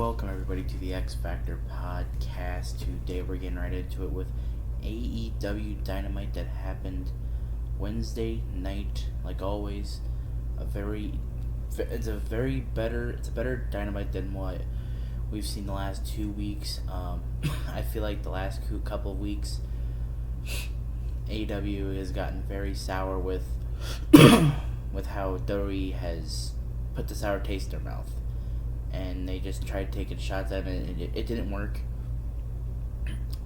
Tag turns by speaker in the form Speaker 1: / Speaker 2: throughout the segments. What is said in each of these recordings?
Speaker 1: Welcome everybody to the X Factor podcast. Today we're getting right into it with AEW Dynamite that happened Wednesday night. Like always, it's a better Dynamite than what we've seen the last 2 weeks. I feel like the last couple of weeks, AEW has gotten very sour with with how WWE has put the sour taste in their mouth. And they just tried taking shots at it, and it didn't work.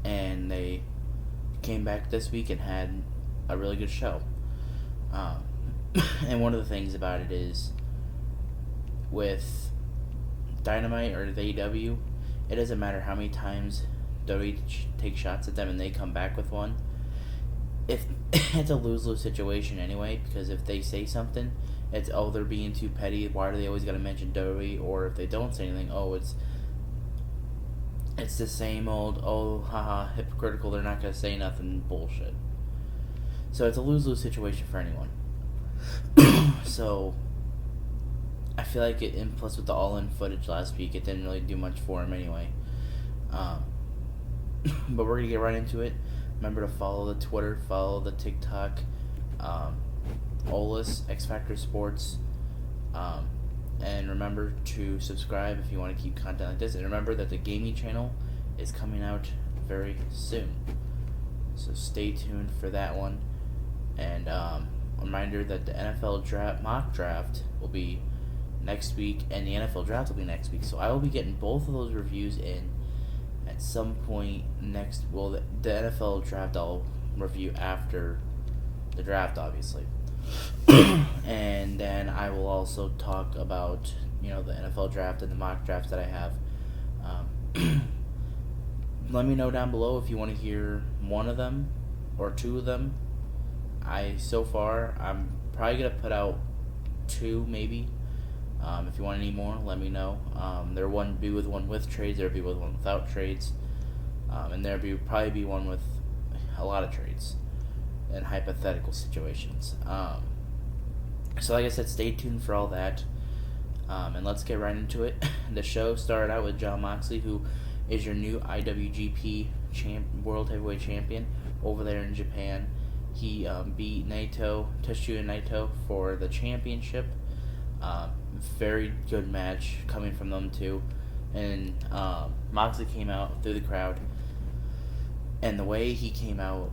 Speaker 1: And they came back this week and had a really good show. And one of the things about it is, with Dynamite or the AEW, it doesn't matter how many times WWE takes shots at them and they come back with one. If it's a lose-lose situation anyway, because if they say something, it's, oh, they're being too petty, why do they always gotta mention WWE? Or if they don't say anything, oh, it's the same old, oh, haha, hypocritical, they're not gonna say nothing bullshit. So it's a lose-lose situation for anyone. So I feel like it, and plus with the all-in footage last week, it didn't really do much for him anyway. But we're gonna get right into it. Remember to follow the Twitter, follow the TikTok, Olus, X Factor Sports, and remember to subscribe if you want to keep content like this. And remember that the gaming channel is coming out very soon, so stay tuned for that one. And a reminder that the NFL mock draft will be next week, and the NFL draft will be next week. So I will be getting both of those reviews in at some point next. Well, the NFL draft I'll review after the draft, obviously. And then I will also talk about, the NFL draft and the mock drafts that I have. Let me know down below if you want to hear one of them or two of them. I'm probably going to put out two, maybe. If you want any more, let me know. There will be one with trades, there will be one without trades. And there will probably be one with a lot of trades and hypothetical situations. So like I said, stay tuned for all that. And let's get right into it. The show started out with Jon Moxley, who is your new IWGP World Heavyweight Champion over there in Japan. He beat Tetsuya Naito for the championship. Very good match coming from them two. And Moxley came out through the crowd. And the way he came out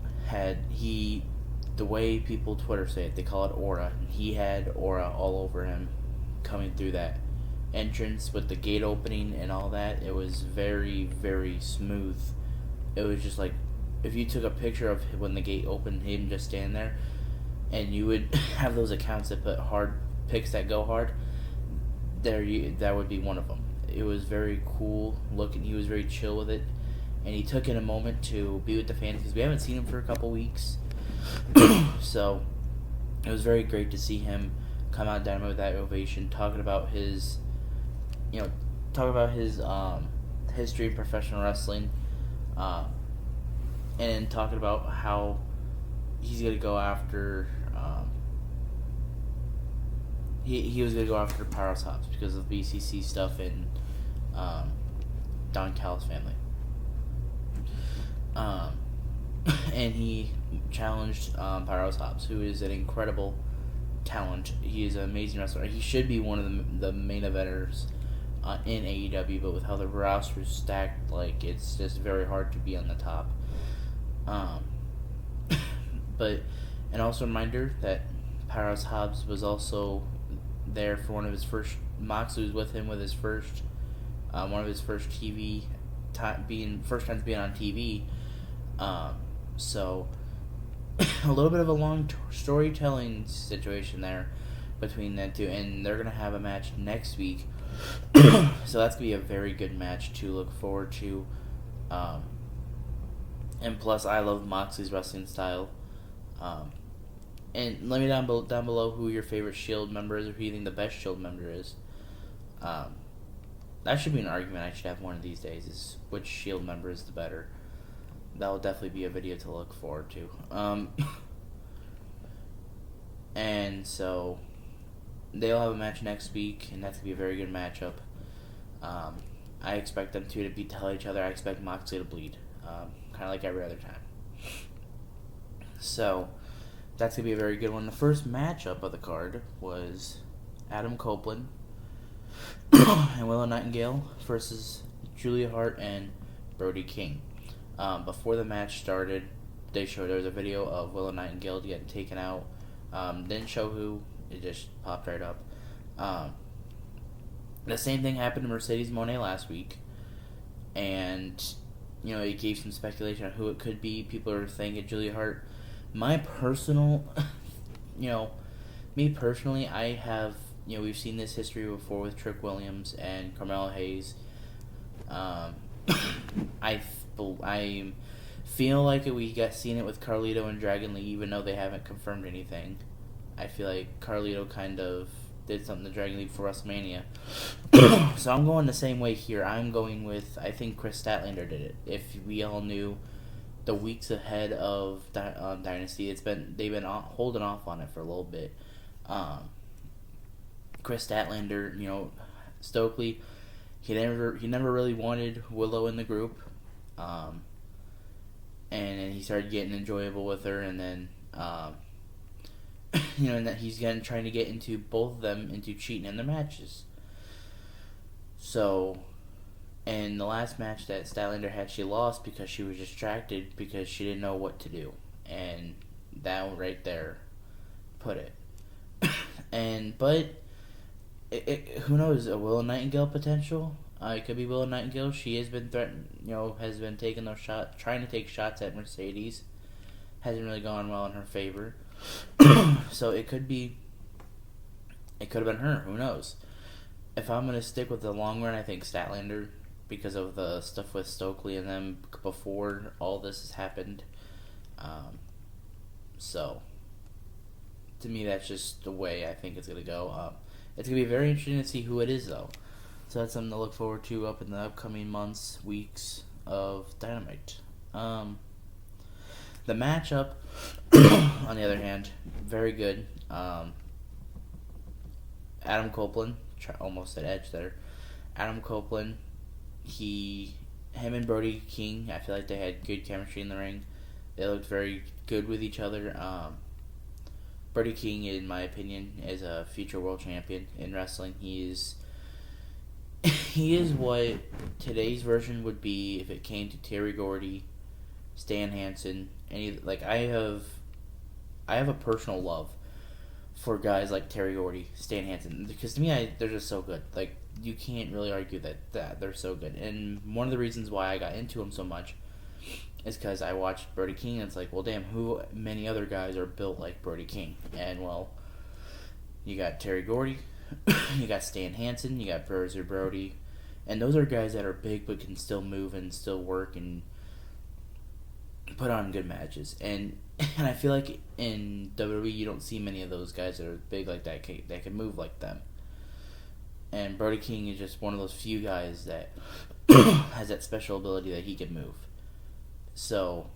Speaker 1: the way people Twitter say it, they call it aura. He had aura all over him coming through that entrance with the gate opening and all that. It was very, very smooth. It was just like if you took a picture of when the gate opened, him just standing there, and you would have those accounts that put hard pics that go hard. That would be one of them. It was very cool looking. He was very chill with it, and he took in a moment to be with the fans because we haven't seen him for a couple weeks. So it was very great to see him come out Dynamite with that ovation, talking about his history in professional wrestling, and talking about how he's gonna go after. He was gonna go after Powerhouse Hobbs because of BCC stuff and Don Callis family. And he challenged Powerhouse Hobbs, who is an incredible talent. He is an amazing wrestler. He should be one of the main eventers in AEW, but with how the roster is stacked, it's just very hard to be on the top. And also a reminder that Powerhouse Hobbs was also there for one of his first. Moxley was with him with his first, one of his first first times being on TV. So a little bit of a long storytelling situation there between that two, and they're gonna have a match next week. So that's gonna be a very good match to look forward to. And plus, I love Moxley's wrestling style. And let me down below who your favorite Shield member is, or who you think the best Shield member is. That should be an argument I should have one of these days, is which Shield member is the better. That will definitely be a video to look forward to. And so they'll have a match next week, and that's going to be a very good matchup. I expect them two to tell each other. I expect Moxley to bleed, kind of like every other time. So that's gonna be a very good one. The first matchup of the card was Adam Copeland and Willow Nightingale versus Julia Hart and Brody King. Before the match started, there was a video of Willow Nightingale getting taken out. Didn't show who. It just popped right up. The same thing happened to Mercedes Moné last week, and it gave some speculation on who it could be. People are thinking Julia Hart. My personal, me personally, I have, we've seen this history before with Trick Williams and Carmelo Hayes. I feel like we got seen it with Carlito and Dragon Lee, even though they haven't confirmed anything. I feel like Carlito kind of did something to Dragon Lee for WrestleMania. So I'm going the same way here. I'm going with, I think Chris Statlander did it. If we all knew the weeks ahead of Dynasty, they've been holding off on it for a little bit. Chris Statlander, Stokely, he never really wanted Willow in the group, and then he started getting enjoyable with her, and then and that he's trying to get into both of them into cheating in their matches. So, in the last match that Statlander had, she lost because she was distracted because she didn't know what to do, and that right there put it. But who knows? A Willow Nightingale potential. It could be Willow Nightingale. She has been threatened. Has been taking those shots, trying to take shots at Mercedes. Hasn't really gone well in her favor. So it could be. It could have been her. Who knows? If I'm gonna stick with the long run, I think Statlander, because of the stuff with Stokely and them before all this has happened. So to me, that's just the way I think it's gonna go. It's gonna be very interesting to see who it is, though. So that's something to look forward to up in the upcoming months, weeks of Dynamite. The matchup, on the other hand, very good. Adam Copeland, almost at Edge there. Adam Copeland, him and Brody King, I feel like they had good chemistry in the ring. They looked very good with each other. Brody King, in my opinion, is a future world champion in wrestling. He is what today's version would be if it came to Terry Gordy, Stan Hansen, I have a personal love for guys like Terry Gordy, Stan Hansen, because to me, they're just so good. Like, you can't really argue that they're so good. And one of the reasons why I got into them so much is because I watched Brody King, and it's like, well, damn, who many other guys are built like Brody King? And, well, you got Terry Gordy, you got Stan Hansen, you got Bruiser Brody, and those are guys that are big but can still move and still work and put on good matches. And I feel like in WWE you don't see many of those guys that are big like that can move like them. And Brody King is just one of those few guys that has that special ability that he can move. So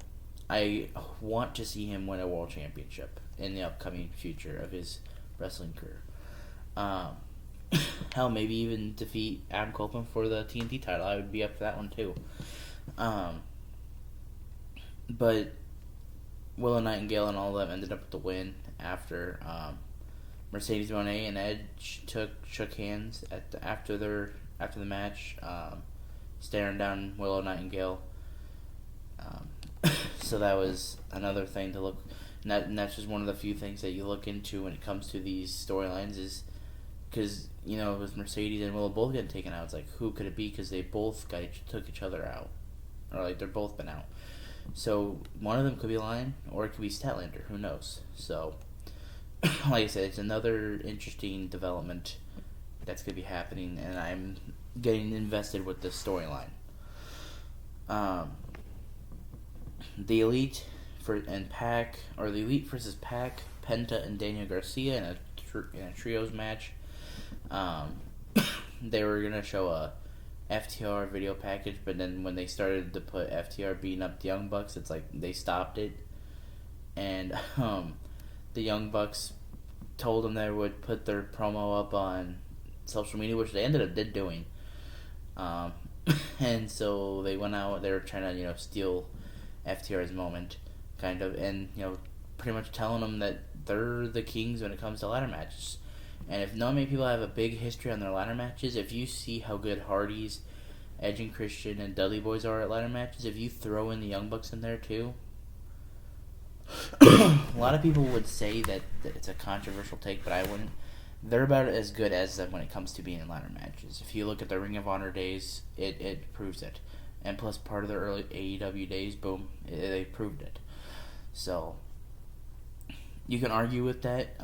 Speaker 1: I want to see him win a world championship in the upcoming future of his wrestling career. Hell, maybe even defeat Adam Copeland for the TNT title. I would be up for that one too. But Willow Nightingale and all of them ended up with the win after Mercedes Moné and Edge shook hands after the match, staring down Willow Nightingale. So that was another thing to look. And that's just one of the few things that you look into when it comes to these storylines, is because with Mercedes and Willow both getting taken out, it's like, who could it be? Because they both took each other out, or like they're both been out. So one of them could be lying, or it could be Statlander. Who knows? So, like I said, it's another interesting development that's going to be happening, and I'm getting invested with this storyline. The Elite the Elite versus Pac, Penta, and Daniel Garcia in a trios match. They were going to show a FTR video package, but then when they started to put FTR beating up the Young Bucks, it's like they stopped it, and the Young Bucks told them they would put their promo up on social media, which they ended up doing. And so they went out. They were trying to steal FTR's moment, kind of, and pretty much telling them that they're the kings when it comes to ladder matches. And if not many people have a big history on their ladder matches, if you see how good Hardy's, Edge and Christian, and Dudley Boys are at ladder matches, if you throw in the Young Bucks in there too, a lot of people would say that it's a controversial take, but I wouldn't. They're about as good as them when it comes to being in ladder matches. If you look at the Ring of Honor days, it proves it. And plus, part of the early AEW days, boom, they proved it. So, you can argue with that.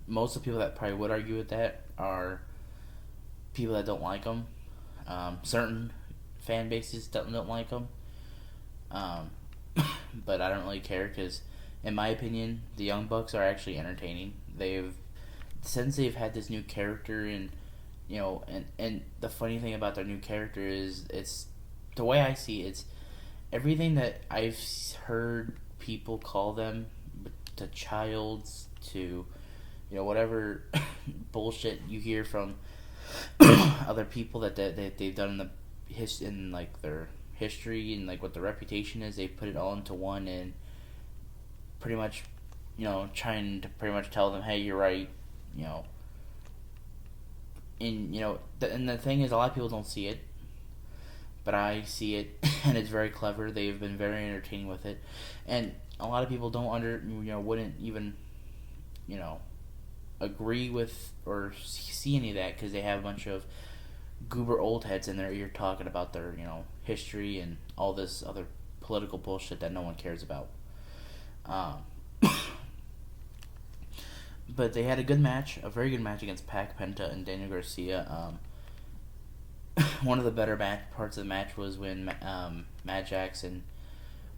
Speaker 1: Most of the people that probably would argue with that are people that don't like them. Certain fan bases don't like them. But I don't really care because, in my opinion, the Young Bucks are actually entertaining. Since they've had this new character, and the funny thing about their new character is it's the way I see it, it's everything that I've heard people call them, to childs to whatever bullshit you hear from other people that they've done in like their history and like what their reputation is. They put it all into one and pretty much trying to pretty much tell them, hey, you're right. And the thing is, a lot of people don't see it, but I see it, and it's very clever. They've been very entertaining with it, and a lot of people wouldn't even agree with or see any of that because they have a bunch of goober old heads in their ear talking about their history and all this other political bullshit that no one cares about. But they had a good match, a very good match against Pac, Penta, and Daniel Garcia. One of the better parts of the match was when Matt Jackson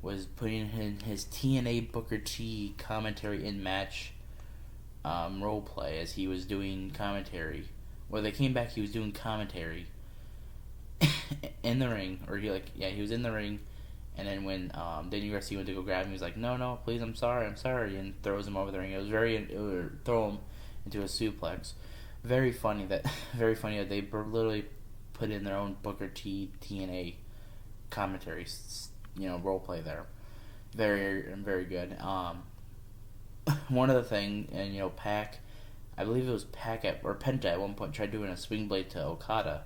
Speaker 1: was putting in his TNA Booker T commentary in match role play as he was doing commentary. When they came back, he was doing commentary in the ring, or he was in the ring. And then when Daniel Garcia went to go grab him, he was like, "No, please, I'm sorry," and throws him over the ring. It was throw him into a suplex. Very funny that they literally put in their own Booker T TNA commentary, role play there. Very good. One other thing, and Pac, I believe it was Penta at one point tried doing a swing blade to Okada.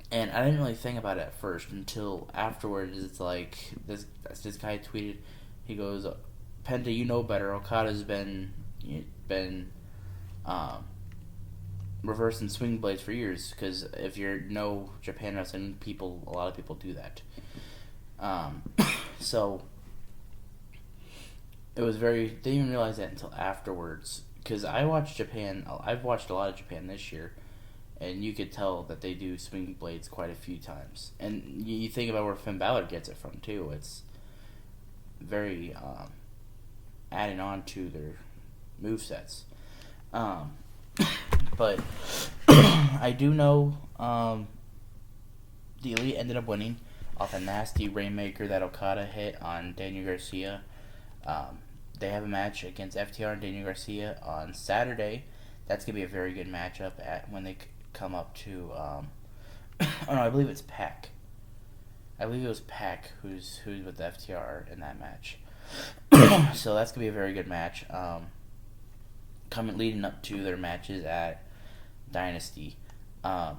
Speaker 1: And I didn't really think about it at first until afterwards. It's like this guy tweeted, he goes, "Penta, you know better. Okada's been reversing swing blades for years, because if you know Japan wrestling, a lot of people do that." So it was they didn't even realize that until afterwards. Because I've watched a lot of Japan this year. And you could tell that they do swing blades quite a few times. And you think about where Finn Balor gets it from, too. It's very adding on to their movesets. But I do know the Elite ended up winning off a nasty Rainmaker that Okada hit on Daniel Garcia. They have a match against FTR and Daniel Garcia on Saturday. That's going to be a very good matchup when they come up to I believe it's Pac. I believe it was Pac who's with the FTR in that match. So that's gonna be a very good match. Leading up to their matches at Dynasty. I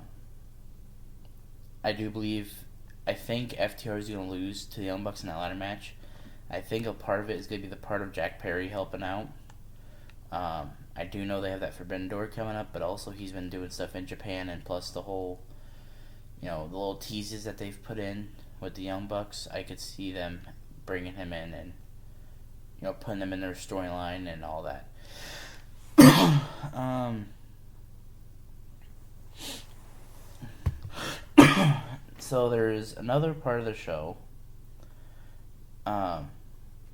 Speaker 1: think FTR is gonna lose to the Young Bucks in that ladder match. I think a part of it is gonna be the part of Jack Perry helping out. I do know they have that Forbidden Door coming up, but also he's been doing stuff in Japan, and plus the whole, the little teases that they've put in with the Young Bucks. I could see them bringing him in and, putting them in their storyline and all that. So there's another part of the show.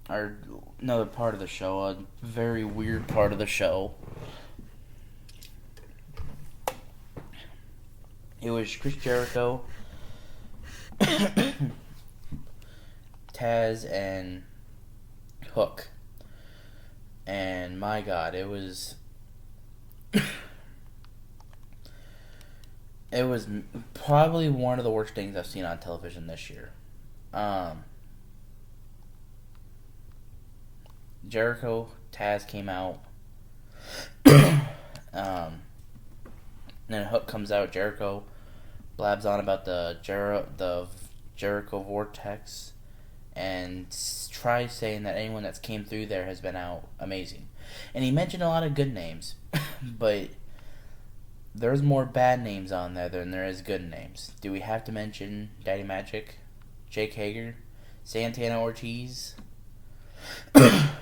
Speaker 1: Another part of the show, a very weird part of the show. It was Chris Jericho, Taz, and Hook. And my God, it was It was probably one of the worst things I've seen on television this year. Um, Jericho, Taz came out. um, then Hook comes out. Jericho blabs on about the Jericho vortex, and tries saying that anyone that's came through there has been out amazing. And he mentioned a lot of good names, but there's more bad names on there than there is good names. Do we have to mention Daddy Magic, Jake Hager, Santana Ortiz?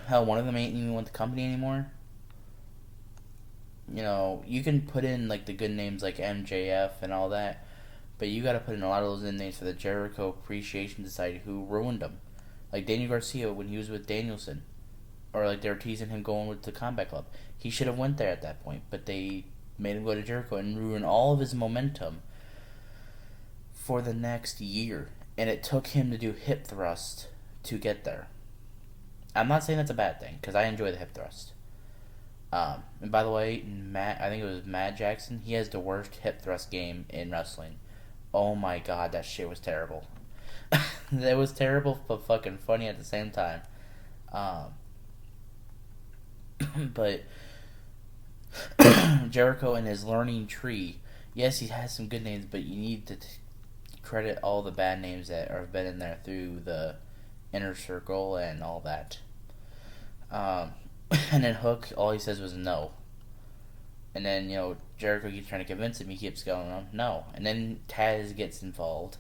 Speaker 1: Hell, one of them ain't even with the company anymore. You know, you can put in like the good names like MJF and all that, but you got to put in a lot of those names for the Jericho Appreciation Society who ruined them. Like Daniel Garcia when he was with Danielson, or like they were teasing him going with the Combat Club. He should have went there at that point, but they made him go to Jericho and ruin all of his momentum for the next year. And it took him to do hip thrust to get there. I'm not saying that's a bad thing, because I enjoy the hip thrust. And by the way, I think it was Matt Jackson, he has the worst hip thrust game in wrestling. Oh my god, that shit was terrible. That was terrible but fucking funny at the same time. But Jericho and his learning tree, yes, he has some good names, but you need to credit all the bad names that have been in there through the inner circle and all that. And then Hook, all he says was no. And then, you know, Jericho keeps trying to convince him, he keeps going on, no. And then Taz gets involved.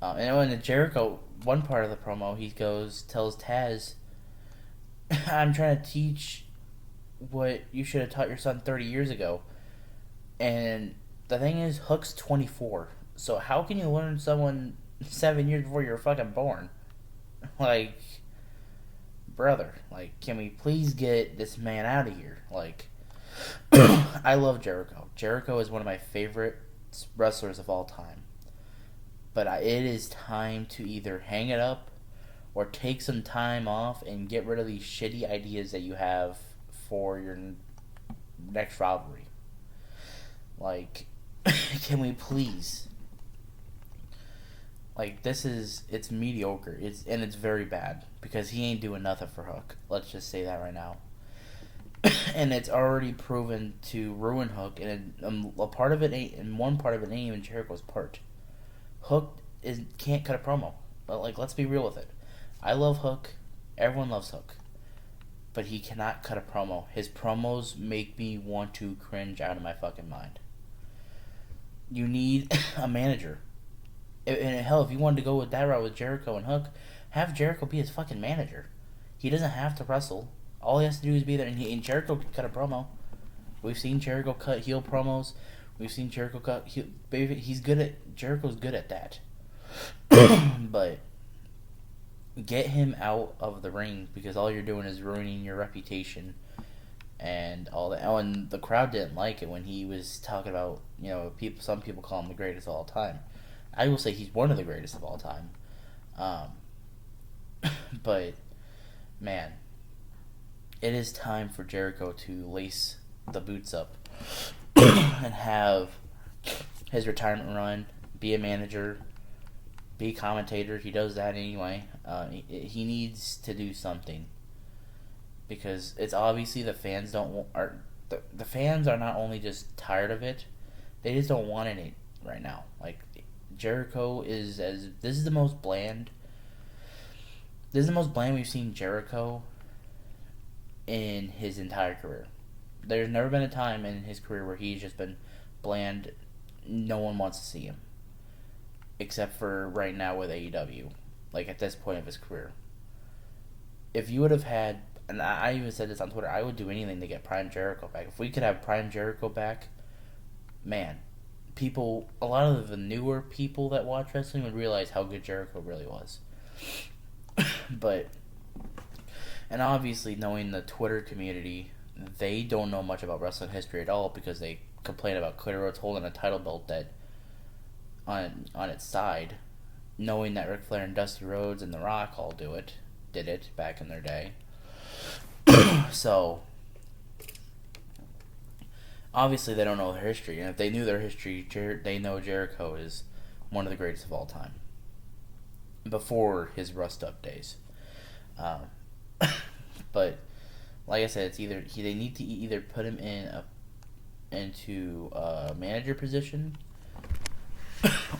Speaker 1: And when the Jericho, one part of the promo, he tells Taz, I'm trying to teach what you should have taught your son 30 years ago. And the thing is, Hook's 24. So how can you learn someone 7 years before you're fucking born? Like, brother, like, can we please get this man out of here? Like, I love Jericho. Jericho is one of my favorite wrestlers of all time. But it is time to either hang it up or take some time off and get rid of these shitty ideas that you have for your next rivalry. Like, can we please? Like, it's mediocre. It's very bad because he ain't doing nothing for Hook. Let's just say that right now. And it's already proven to ruin Hook, and a part of it ain't, and one part of it ain't even Jericho's part. Hook can't cut a promo. But like, let's be real with it. I love Hook. Everyone loves Hook. But he cannot cut a promo. His promos make me want to cringe out of my fucking mind. You need a manager. And hell, if you wanted to go with that route with Jericho and Hook, have Jericho be his fucking manager. He doesn't have to wrestle. All he has to do is be there, and Jericho can cut a promo. We've seen Jericho cut heel promos. We've seen Jericho cut heel. Jericho's good at that. But get him out of the ring, because all you're doing is ruining your reputation and all that. Oh, and the crowd didn't like it when he was talking about, you know, some people call him the greatest of all time. I will say he's one of the greatest of all time. But, man, it is time for Jericho to lace the boots up and have his retirement run, be a manager, be a commentator. He does that anyway. He needs to do something, because it's obviously the fans the fans are not only just tired of it, they just don't want it right now. Like, Jericho this is the most bland. This is the most bland we've seen Jericho in his entire career. There's never been a time in his career where he's just been bland. No one wants to see him, except for right now with AEW. Like, at this point of his career, if you would have had, and I even said this on Twitter, I would do anything to get Prime Jericho back. If we could have Prime Jericho back, man, a lot of the newer people that watch wrestling would realize how good Jericho really was. But, and obviously, knowing the Twitter community, they don't know much about wrestling history at all, because they complain about Cody Rhodes holding a title belt that on its side, knowing that Ric Flair and Dusty Rhodes and The Rock all did it back in their day. So, obviously they don't know their history, and if they knew their history, they know Jericho is one of the greatest of all time. Before his rust up days, um, but like I said, it's either they need to either put him into a manager position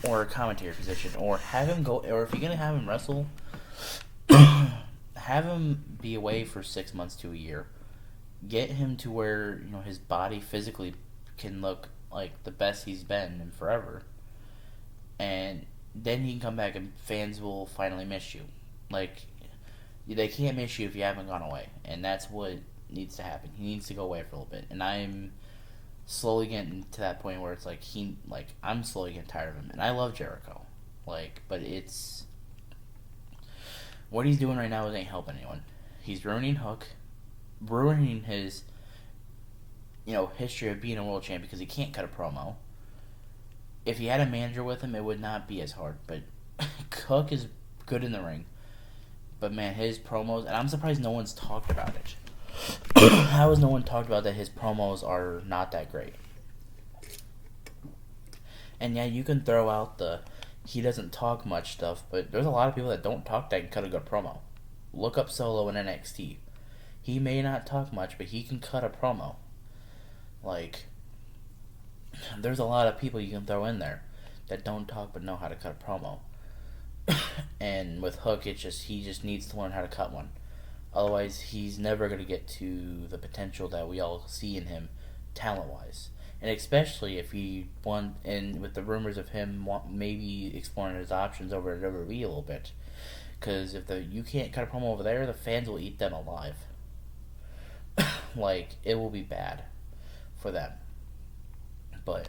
Speaker 1: or a commentator position, or have him go, or if you're gonna have him wrestle, have him be away for 6 months to a year. Get him to where his body physically can look like the best he's been in forever, and then he can come back and fans will finally miss you. Like, they can't miss you if you haven't gone away, and that's what needs to happen. He needs to go away for a little bit, and I'm slowly getting to that point where it's like I'm slowly getting tired of him, and I love Jericho, but it's what he's doing right now ain't helping anyone. He's ruining Hook, ruining his history of being a world champ because he can't cut a promo. If he had a manager with him, it would not be as hard. But Hook is good in the ring. But man, his promos, and I'm surprised no one's talked about it. How has no one talked about that his promos are not that great? And yeah, you can throw out the he doesn't talk much stuff, but there's a lot of people that don't talk that can cut a good promo. Look up Solo in NXT. He may not talk much, but he can cut a promo. There's a lot of people you can throw in there that don't talk but know how to cut a promo. And with Hook, he just needs to learn how to cut one. Otherwise, he's never going to get to the potential that we all see in him, talent-wise. And especially if he and with the rumors of him maybe exploring his options over at WWE a little bit. Because if you can't cut a promo over there, the fans will eat them alive. It will be bad for them. But,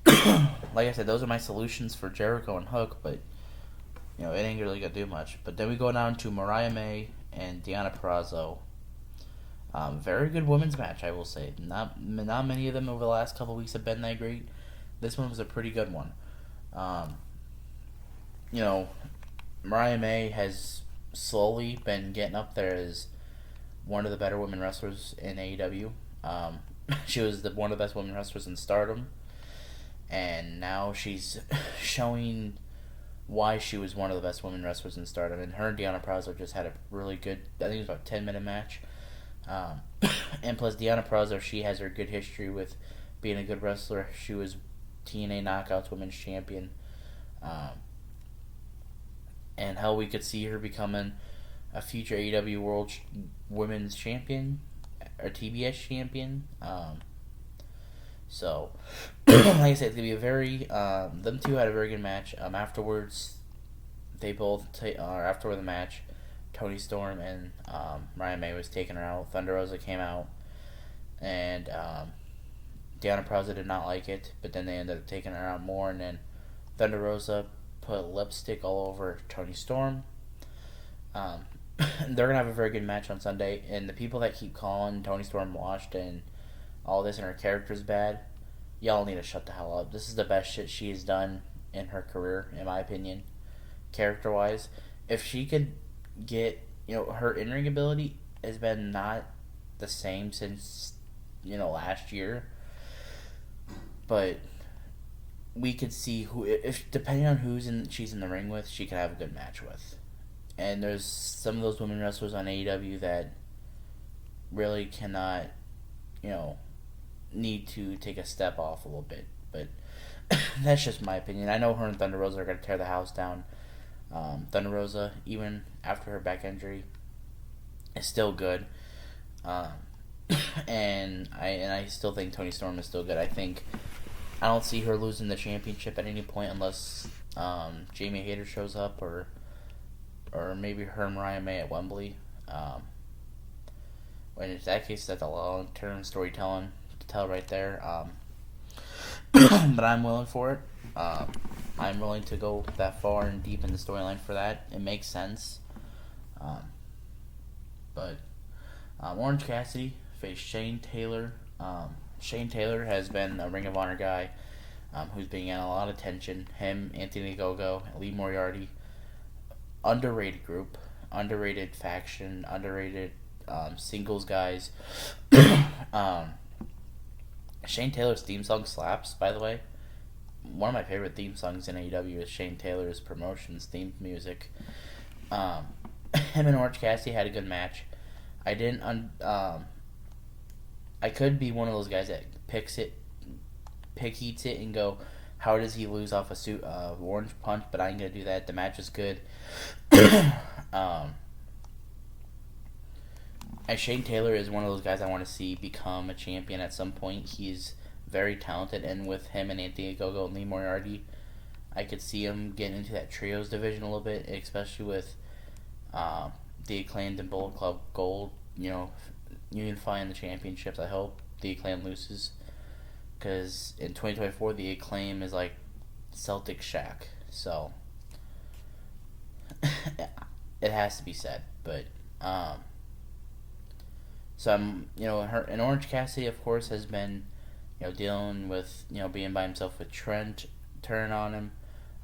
Speaker 1: like I said, those are my solutions for Jericho and Hook, but, it ain't really going to do much. But then we go down to Mariah May and Deonna Purrazzo. Very good women's match, I will say. Not many of them over the last couple of weeks have been that great. This one was a pretty good one. Mariah May has slowly been getting up there as one of the better women wrestlers in AEW. She was one of the best women wrestlers in Stardom, and now she's showing why she was one of the best women wrestlers in Stardom. And her and Deonna Purrazzo just had a really good, I think it was about a 10-minute match. And plus, Deonna Purrazzo, she has her good history with being a good wrestler. She was TNA Knockouts Women's Champion. And hell, we could see her becoming a future AEW World Women's Champion or TBS Champion. So, like I said, it's going to be a very... them two had a very good match. Afterwards, they both... after the match, Toni Storm and Mariah May was taking her out. Thunder Rosa came out. And Deonna Purrazzo did not like it. But then they ended up taking her out more. And then Thunder Rosa put lipstick all over Toni Storm. They're going to have a very good match on Sunday. And the people that keep calling Toni Storm washed and all this and her character's bad, y'all need to shut the hell up. This is the best shit she has done in her career, in my opinion, character-wise. If she could get, her in-ring ability has been not the same since, last year. But we could see if depending on she's in the ring with, she could have a good match with. And there's some of those women wrestlers on AEW that really cannot, need to take a step off a little bit. But that's just my opinion. I know her and Thunder Rosa are going to tear the house down. Thunder Rosa, even after her back injury, is still good. And I still think Toni Storm is still good. I don't see her losing the championship at any point unless Jamie Hayter shows up or maybe her and Mariah May at Wembley. When in that case, that's a long-term storytelling to tell right there. But I'm willing for it. I'm willing to go that far and deep in the storyline for that. It makes sense. But Orange Cassidy faced Shane Taylor. Shane Taylor has been a Ring of Honor guy who's been getting a lot of attention. Him, Anthony Gogo, Lee Moriarty. Underrated group, underrated faction, underrated singles guys. Shane Taylor's theme song slaps, by the way. One of my favorite theme songs in AEW is Shane Taylor's promotions theme music. Um, him and Orange Cassidy had a good match. I didn't. I could be one of those guys that eats it, and go, "How does he lose off a orange punch?" But I ain't gonna do that. The match was good. um, and Shane Taylor is one of those guys I want to see become a champion at some point. He's very talented, and with him and Anthony Ogogo and Lee Moriarty, I could see him getting into that trios division a little bit, especially with the Acclaimed and Bullet Club Gold, unifying the championships. I hope the Acclaim loses, because in 2024 the Acclaim is like Celtic Shack, so it has to be said. But so and Orange Cassidy, of course, has been dealing with being by himself with Trent turning on him.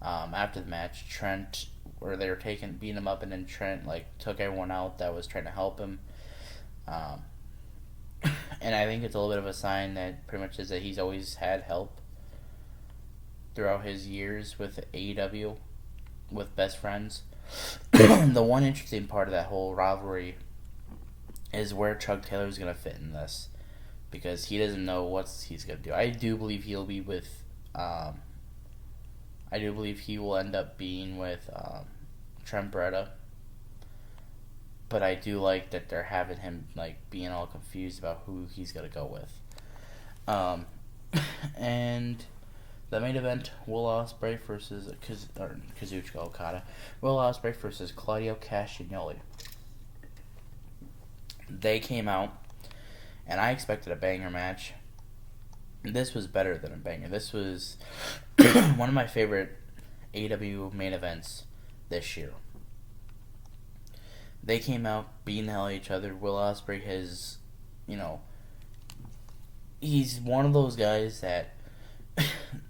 Speaker 1: After the match, Trent, where they were beating him up, and then Trent took everyone out that was trying to help him. And I think it's a little bit of a sign that pretty much is that he's always had help throughout his years with AEW, with best friends. The one interesting part of that whole rivalry is where Chuck Taylor's going to fit in this, because he doesn't know what he's going to do. I do believe he'll be with... I do believe he will end up being with Trent Beretta. But I do like that they're having him being all confused about who he's going to go with. And the main event, Will Ospreay versus Kazuchika Okada. Will Ospreay versus Claudio Castagnoli. They came out, and I expected a banger match. This was better than a banger. This was one of my favorite AEW main events this year. They came out beating the hell out of each other. Will Ospreay has, he's one of those guys that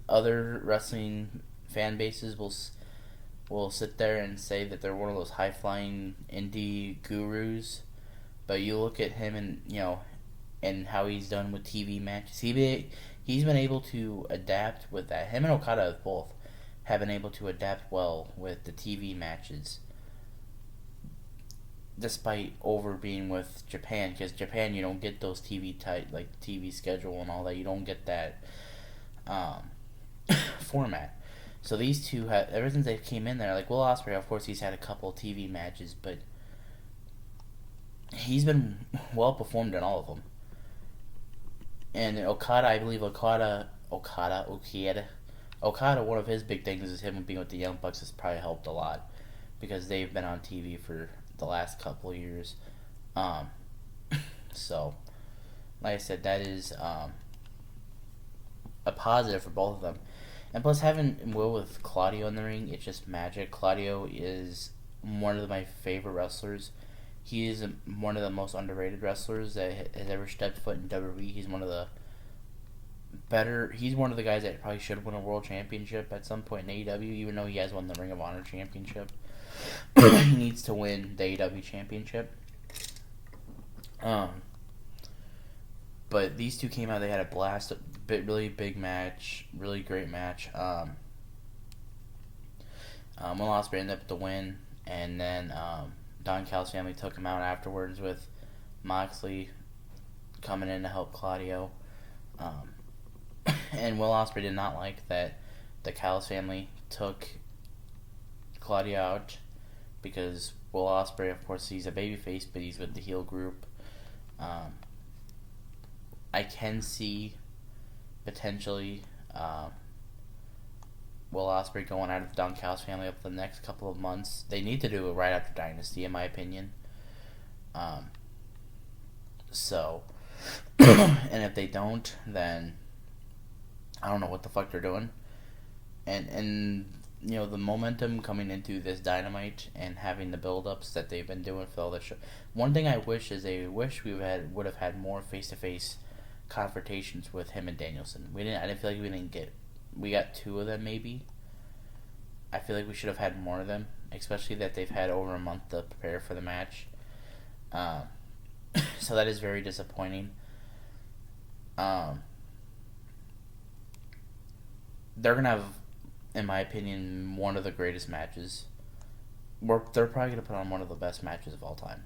Speaker 1: other wrestling fan bases will sit there and say that they're one of those high flying indie gurus. But you look at him and how he's done with TV matches. He's been able to adapt with that. Him and Okada both have been able to adapt well with the TV matches, despite over being with Japan, because Japan, you don't get those TV schedule and all that. You don't get that format. So these two have, ever since they came in there, Will Ospreay, of course, he's had a couple of TV matches, but he's been well performed in all of them. And Okada, I believe Okada, one of his big things is him being with the Young Bucks has probably helped a lot, because they've been on TV for the last couple of years. So, like I said, that is a positive for both of them. And plus, having Will with Claudio in the ring, it's just magic. Claudio is one of my favorite wrestlers. He is one of the most underrated wrestlers that has ever stepped foot in WWE. He's one of the guys that probably should win a world championship at some point in AEW, even though he has won the Ring of Honor championship. He needs to win the AEW championship. But these two came out, they had a blast, really big match, really great match. Will Ospreay ended up with the win, and then Don Callis' family took him out afterwards, with Moxley coming in to help Claudio. And Will Ospreay did not like that the Callis family took Claudio out, because Will Ospreay, of course, he's a babyface, but he's with the heel group. I can see potentially Will Ospreay going out of the Don Callis family up the next couple of months. They need to do it right after Dynasty, in my opinion. So, and if they don't, then I don't know what the fuck they're doing. And the momentum coming into this Dynamite and having the build-ups that they've been doing for all this show. One thing I wish is would have had more face-to-face confrontations with him and Danielson. I didn't feel like we got two of them maybe. I feel like we should have had more of them, especially that they've had over a month to prepare for the match. So that is very disappointing. they're gonna have, in my opinion, one of the greatest matches. They're probably gonna put on one of the best matches of all time.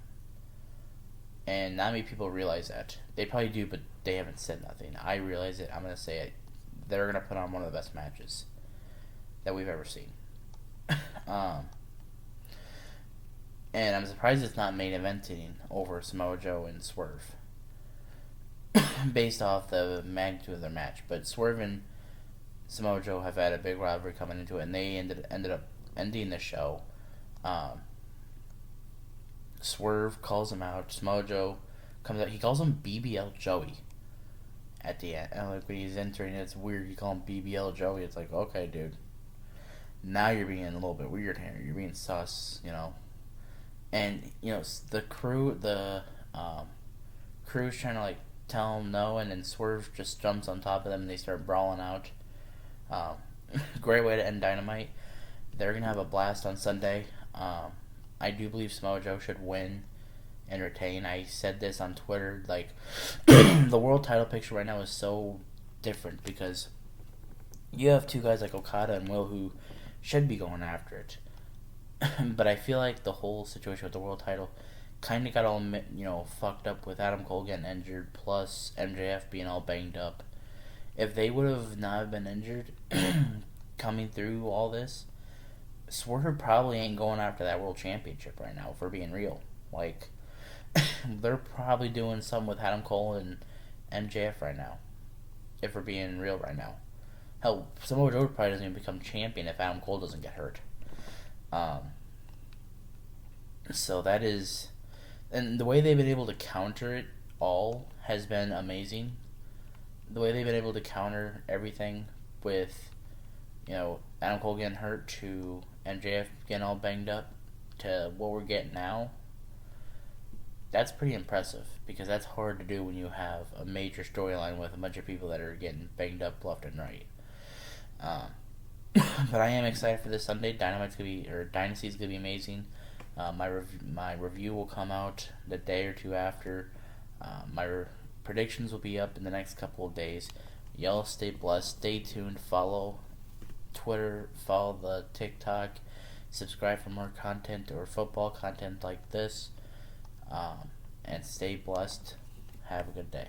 Speaker 1: And not many people realize that. They probably do, but they haven't said nothing. I realize it. I'm gonna say it. They're gonna put on one of the best matches that we've ever seen. um, and I'm surprised it's not main eventing over Samoa Joe and Swerve, based off the magnitude of their match. But Swerve and Samoa Joe have had a big rivalry coming into it, and they ended up ending the show. Swerve calls him out. Samoa Joe comes out. He calls him BBL Joey at the end. And like when he's entering, it's weird. You call him BBL Joey. It's like, okay, dude. Now you're being a little bit weird here. You're being sus, you know. And you know the crew's trying to like tell him no, and then Swerve just jumps on top of them, and they start brawling out. Great way to end Dynamite. They're gonna have a blast on Sunday. I do believe Samoa Joe should win and retain. I said this on Twitter. Like, the world title picture right now is so different because you have two guys like Okada and Will who should be going after it. But I feel like the whole situation with the world title kind of got all, you know, fucked up with Adam Cole getting injured, plus MJF being all banged up. If they would have not been injured coming through all this, Swerve probably ain't going after that world championship right now, if we're being real. Like, they're probably doing something with Adam Cole and MJF right now, if we're being real right now. Hell, Samoa Joe probably doesn't even become champion if Adam Cole doesn't get hurt. So that is... And the way they've been able to counter it all has been amazing. The way they've been able to counter everything with, you know, Adam Cole getting hurt to MJF getting all banged up to what we're getting now, that's pretty impressive because that's hard to do when you have a major storyline with a bunch of people that are getting banged up left and right. But I am excited for this Sunday. Dynasty's gonna be amazing. My review will come out the day or two after. My predictions will be up in the next couple of days. Y'all stay blessed. Stay tuned. Follow Twitter. Follow the TikTok. Subscribe for more content or football content like this. And stay blessed. Have a good day.